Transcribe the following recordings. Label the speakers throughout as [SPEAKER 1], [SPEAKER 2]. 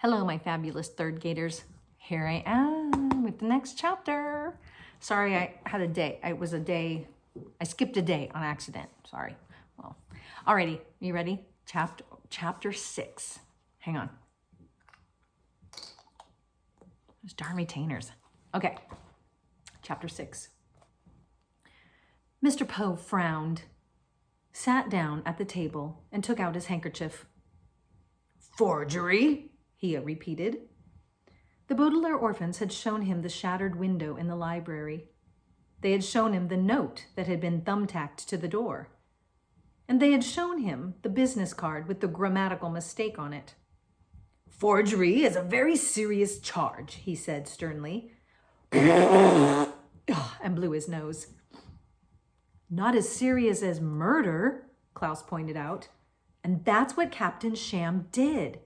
[SPEAKER 1] Hello, my fabulous third graders. Here I am with the next chapter. Sorry, I skipped a day on accident. Sorry. Well, alrighty, you ready? Chapter 6. Hang on. Those darn retainers. Okay, chapter 6. Mr. Poe frowned, sat down at the table, and took out his handkerchief. Forgery? He repeated. The Baudelaire orphans had shown him the shattered window in the library. They had shown him the note that had been thumbtacked to the door. And they had shown him the business card with the grammatical mistake on it. Forgery is a very serious charge, he said sternly, and blew his nose. Not as serious as murder, Klaus pointed out. And that's what Captain Sham did.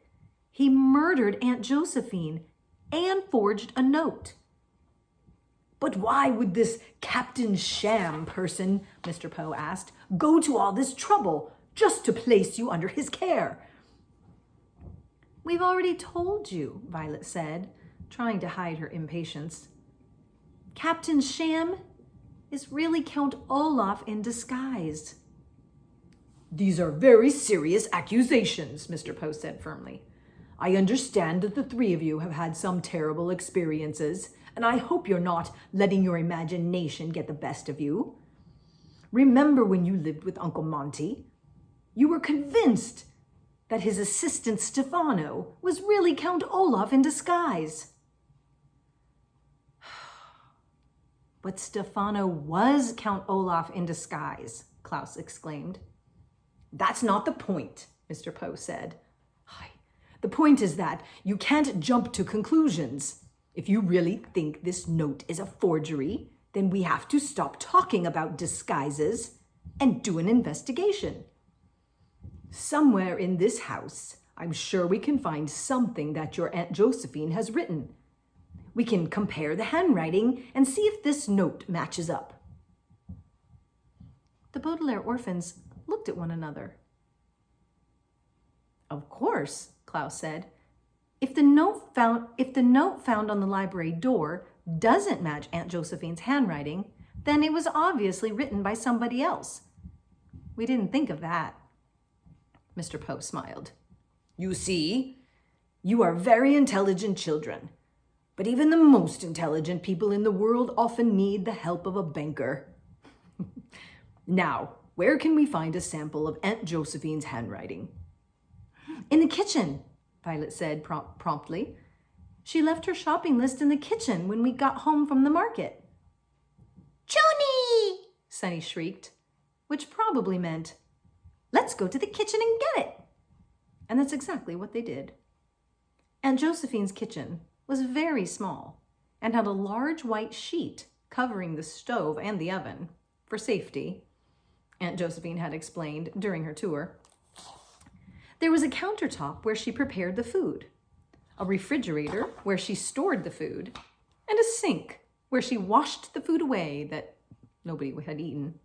[SPEAKER 1] He murdered Aunt Josephine and forged a note. But why would this Captain Sham person, Mr. Poe asked, go to all this trouble just to place you under his care? We've already told you, Violet said, trying to hide her impatience. Captain Sham is really Count Olaf in disguise. These are very serious accusations, Mr. Poe said firmly. I understand that the three of you have had some terrible experiences, and I hope you're not letting your imagination get the best of you. Remember when you lived with Uncle Monty? You were convinced that his assistant Stefano was really Count Olaf in disguise. But Stefano was Count Olaf in disguise, Klaus exclaimed. That's not the point, Mr. Poe said. The point is that you can't jump to conclusions. If you really think this note is a forgery, then we have to stop talking about disguises and do an investigation. Somewhere in this house, I'm sure we can find something that your Aunt Josephine has written. We can compare the handwriting and see if this note matches up. The Baudelaire orphans looked at one another. Of course, Klaus said. If the note found on the library door doesn't match Aunt Josephine's handwriting, then it was obviously written by somebody else. We didn't think of that. Mr. Poe smiled. You see, you are very intelligent children, but even the most intelligent people in the world often need the help of a banker. Now, where can we find a sample of Aunt Josephine's handwriting? In the kitchen, Violet said promptly. She left her shopping list in the kitchen when we got home from the market. Johnny! Sunny shrieked, which probably meant, let's go to the kitchen and get it. And that's exactly what they did. Aunt Josephine's kitchen was very small and had a large white sheet covering the stove and the oven for safety, Aunt Josephine had explained during her tour. There was a countertop where she prepared the food, a refrigerator where she stored the food, and a sink where she washed the food away that nobody had eaten.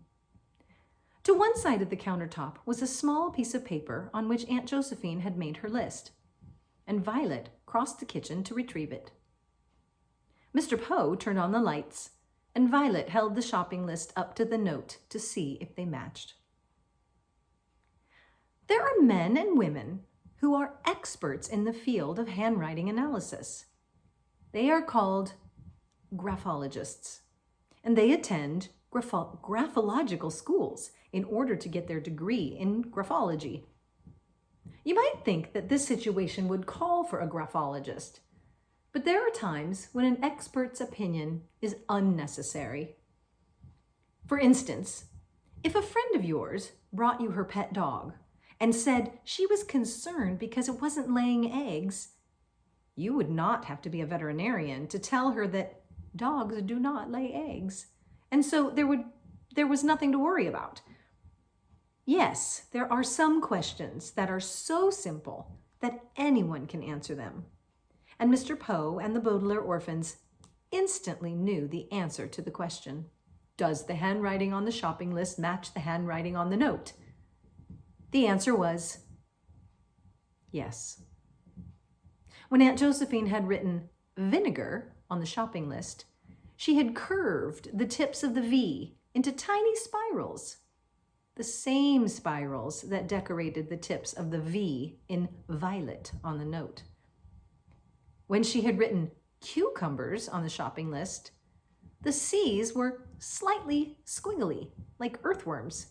[SPEAKER 1] To one side of the countertop was a small piece of paper on which Aunt Josephine had made her list, and Violet crossed the kitchen to retrieve it. Mr. Poe turned on the lights, and Violet held the shopping list up to the note to see if they matched. There are men and women who are experts in the field of handwriting analysis. They are called graphologists, and they attend graphological schools in order to get their degree in graphology. You might think that this situation would call for a graphologist, but there are times when an expert's opinion is unnecessary. For instance, if a friend of yours brought you her pet dog and said she was concerned because it wasn't laying eggs, you would not have to be a veterinarian to tell her that dogs do not lay eggs. And so there was nothing to worry about. Yes, there are some questions that are so simple that anyone can answer them. And Mr. Poe and the Baudelaire orphans instantly knew the answer to the question. Does the handwriting on the shopping list match the handwriting on the note? The answer was yes. When Aunt Josephine had written vinegar on the shopping list, she had curved the tips of the V into tiny spirals, the same spirals that decorated the tips of the V in violet on the note. When she had written cucumbers on the shopping list, the C's were slightly squiggly, like earthworms.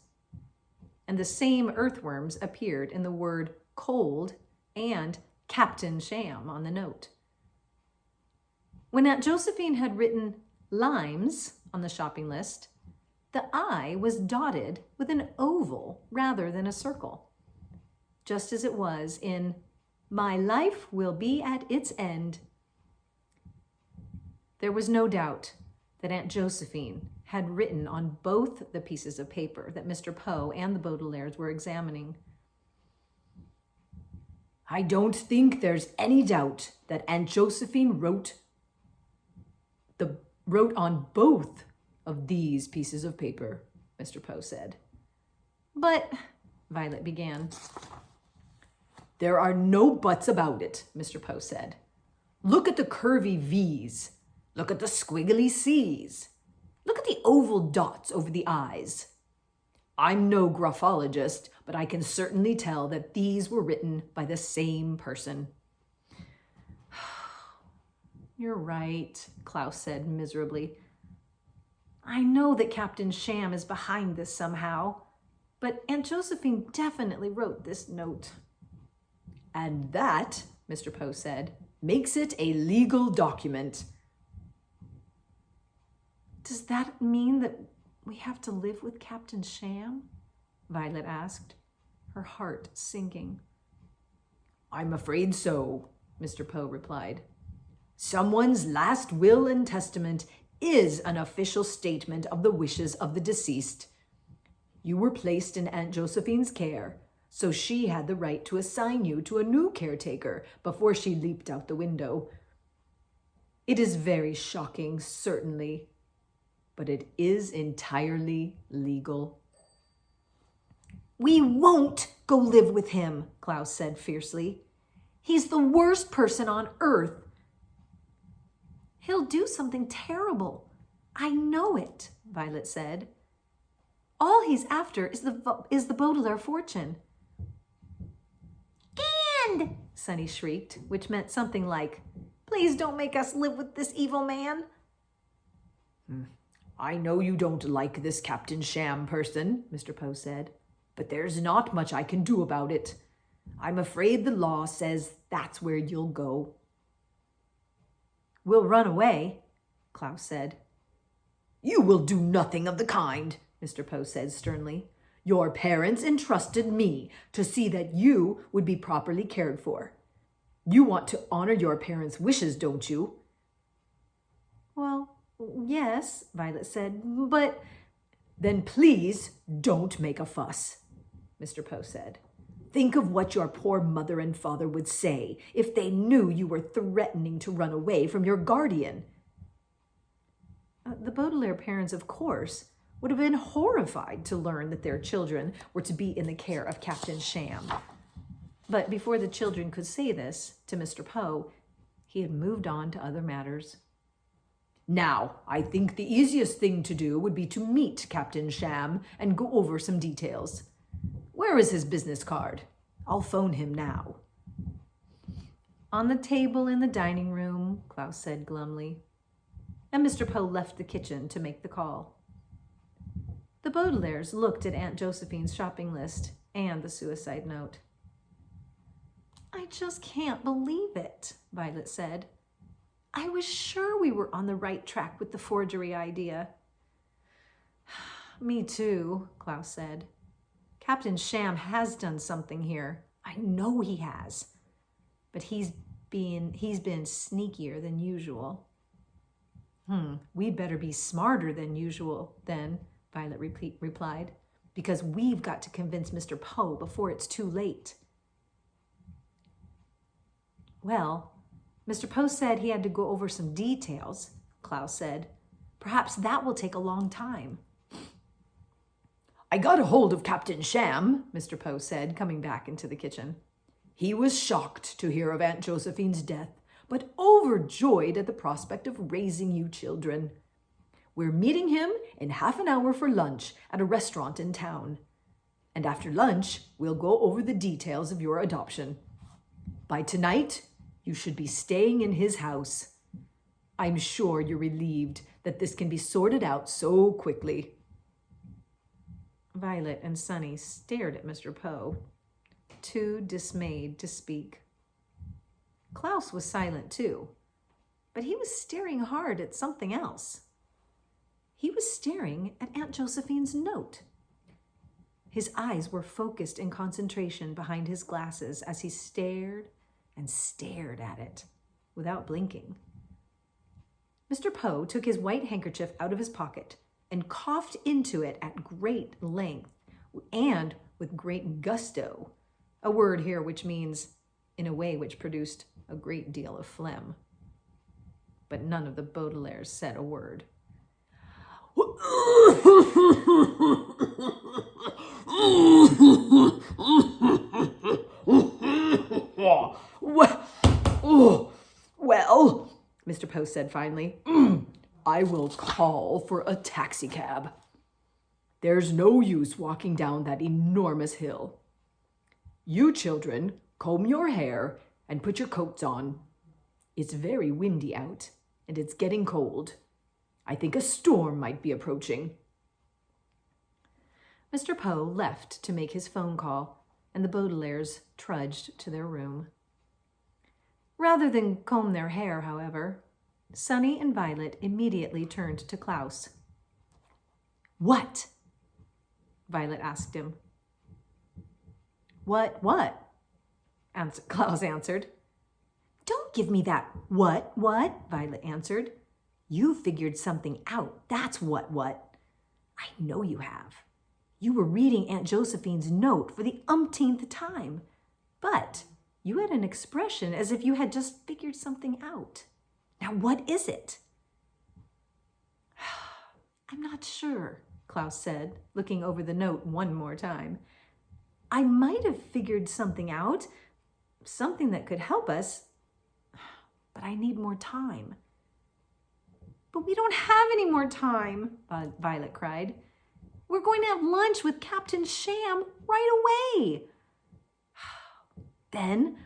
[SPEAKER 1] And the same earthworms appeared in the word cold and Captain Sham on the note. When Aunt Josephine had written limes on the shopping list, the I was dotted with an oval rather than a circle, just as it was in My life will be at its end. There was no doubt that Aunt Josephine had written on both the pieces of paper that Mr. Poe and the Baudelaires were examining.
[SPEAKER 2] I don't think there's any doubt that Aunt Josephine wrote on both of these pieces of paper, Mr. Poe said.
[SPEAKER 1] But, Violet began.
[SPEAKER 2] There are no buts about it, Mr. Poe said. Look at the curvy V's. Look at the squiggly C's. Look at the oval dots over the I's. I'm no graphologist, but I can certainly tell that these were written by the same person.
[SPEAKER 1] You're right, Klaus said miserably. I know that Captain Sham is behind this somehow, but Aunt Josephine definitely wrote this note.
[SPEAKER 2] And that, Mr. Poe said, makes it a legal document.
[SPEAKER 1] Does that mean that we have to live with Captain Sham? Violet asked, her heart sinking.
[SPEAKER 2] I'm afraid so, Mr. Poe replied. Someone's last will and testament is an official statement of the wishes of the deceased. You were placed in Aunt Josephine's care, so she had the right to assign you to a new caretaker before she leaped out the window. It is very shocking, certainly, but it is entirely legal.
[SPEAKER 1] We won't go live with him, Klaus said fiercely. He's the worst person on earth. He'll do something terrible. I know it, Violet said. All he's after is the Baudelaire fortune. And, Sunny shrieked, which meant something like, please don't make us live with this evil man.
[SPEAKER 2] I know you don't like this Captain Sham person, Mr. Poe said, but there's not much I can do about it. I'm afraid the law says that's where you'll go.
[SPEAKER 1] We'll run away, Klaus said.
[SPEAKER 2] You will do nothing of the kind, Mr. Poe said sternly. Your parents entrusted me to see that you would be properly cared for. You want to honor your parents' wishes, don't you?
[SPEAKER 1] Well, yes, Violet said, but...
[SPEAKER 2] Then please don't make a fuss, Mr. Poe said. Think of what your poor mother and father would say if they knew you were threatening to run away from your guardian.
[SPEAKER 1] The Baudelaire parents, of course, would have been horrified to learn that their children were to be in the care of Captain Sham. But before the children could say this to Mr. Poe, he had moved on to other matters.
[SPEAKER 2] Now, I think the easiest thing to do would be to meet Captain Sham and go over some details. Where is his business card? I'll phone him now.
[SPEAKER 1] On the table in the dining room, Klaus said glumly. And Mr. Poe left the kitchen to make the call. The Baudelaires looked at Aunt Josephine's shopping list and the suicide note. I just can't believe it, Violet said. I was sure we were on the right track with the forgery idea. Me too, Klaus said. Captain Sham has done something here. I know he has. But he's been sneakier than usual. We'd better be smarter than usual then, Violet replied, because we've got to convince Mr. Poe before it's too late. Well, Mr. Poe said he had to go over some details, Klaus said. Perhaps that will take a long time.
[SPEAKER 2] I got a hold of Captain Sham, Mr. Poe said, coming back into the kitchen. He was shocked to hear of Aunt Josephine's death, but overjoyed at the prospect of raising you children. We're meeting him in half an hour for lunch at a restaurant in town. And after lunch, we'll go over the details of your adoption. By tonight, you should be staying in his house. I'm sure you're relieved that this can be sorted out so quickly.
[SPEAKER 1] Violet and Sunny stared at Mr. Poe, too dismayed to speak. Klaus was silent too, but he was staring hard at something else. He was staring at Aunt Josephine's note. His eyes were focused in concentration behind his glasses as he stared and stared at it without blinking. Mr. Poe took his white handkerchief out of his pocket and coughed into it at great length and with great gusto, a word here which means in a way which produced a great deal of phlegm. But none of the Baudelaires said a word.
[SPEAKER 2] Well, Mr. Poe said finally, I will call for a taxicab. There's no use walking down that enormous hill. You children, comb your hair and put your coats on. It's very windy out, and it's getting cold. I think a storm might be approaching.
[SPEAKER 1] Mr. Poe left to make his phone call, and the Baudelaires trudged to their room. Rather than comb their hair, however, Sunny and Violet immediately turned to Klaus.
[SPEAKER 2] What?
[SPEAKER 1] Violet asked him. What? Klaus answered.
[SPEAKER 2] Don't give me that what, Violet answered. You figured something out, that's what. I know you have. You were reading Aunt Josephine's note for the umpteenth time, but you had an expression as if you had just figured something out. Now, what is it?
[SPEAKER 1] I'm not sure, Klaus said, looking over the note one more time. I might have figured something out, something that could help us, but I need more time. But we don't have any more time, Violet cried. We're going to have lunch with Captain Sham right away. Then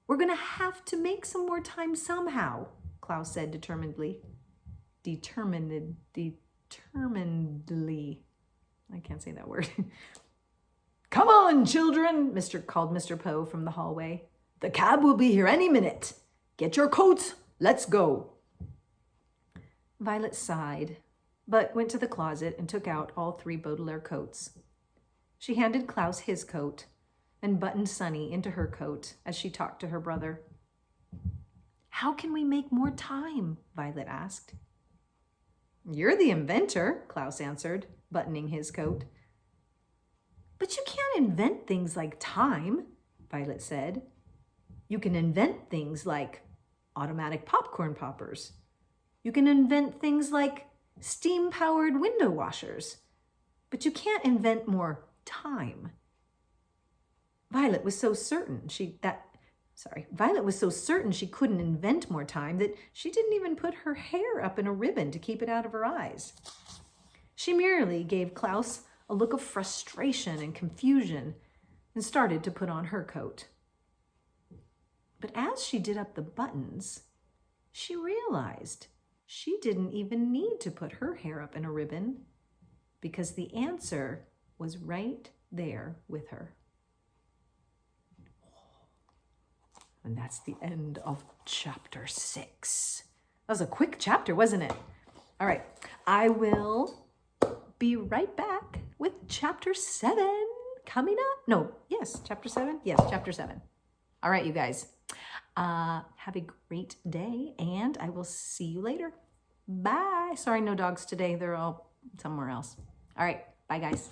[SPEAKER 1] we're going to have to make some more time somehow, Klaus said determinedly. Determinedly. I can't say that word.
[SPEAKER 2] Come on, children, called Mr. Poe from the hallway. The cab will be here any minute. Get your coats. Let's go.
[SPEAKER 1] Violet sighed, but went to the closet and took out all 3 Baudelaire coats. She handed Klaus his coat and buttoned Sunny into her coat as she talked to her brother. How can we make more time? Violet asked. You're the inventor, Klaus answered, buttoning his coat. But you can't invent things like time, Violet said. You can invent things like automatic popcorn poppers. You can invent things like steam-powered window washers, but you can't invent more time. Violet was so certain she couldn't invent more time that she didn't even put her hair up in a ribbon to keep it out of her eyes. She merely gave Klaus a look of frustration and confusion and started to put on her coat. But as she did up the buttons, she realized she didn't even need to put her hair up in a ribbon because the answer was right there with her. And that's the end of chapter 6. That was a quick chapter, wasn't it? All right, I will be right back with chapter 7 coming up. Chapter 7? Yes, chapter 7. All right, you guys. Have a great day, and I will see you later. Bye. Sorry, no dogs today. They're all somewhere else. All right, bye, guys.